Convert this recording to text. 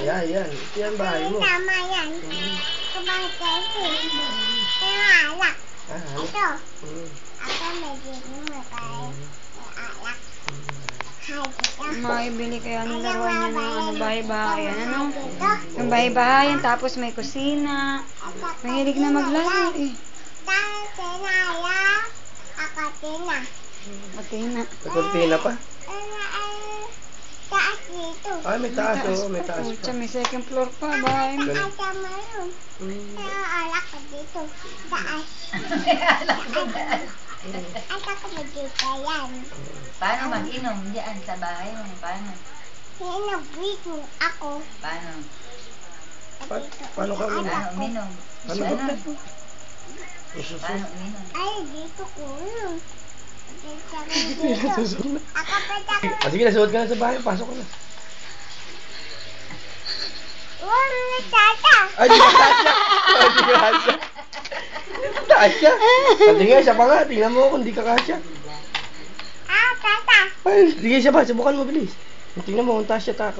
Yan, yan. Ito yan bahay mo. Tama yan. Kapag kasi, kaya alak. Ito. Ako may dito mo kaya alak. Makibili kaya ng laruan niya ng ano, bahay-bahayan. Ano? Yung bahay-bahayan, tapos may kusina. Mahilig na maglaro eh. Dahil sinaya, akatina. Matina. May kortina pa? Taas dito. Ay, may taas, oh. May taas pa. Pucha, may second floor pa, bahay mo. Ay, tama yun. Kaya alak ka dito. Taas. Ay, ako mag-dito yan. Paano mag-inom diyan sa bahay mo? Paano? Hinabit mo ako. Paano? Paano ka uminom? Paano uminom? Paano Paano? ka? Paano uminom? Ay, dito ko yun. Dito. Susunod. Ako pa Ah, sige, nasuot ka na sa bahay. Pasok ka na. Huwag na tata. Ay, di ka kasya. Ay, di ka kasya. Kasya. Pati nga, siya pa nga. Tingnan mo kung di ka kasya. Ah, tata. Ay, sige siya ba? Subukan mo, bilis. Tingnan mo kung tasya ka.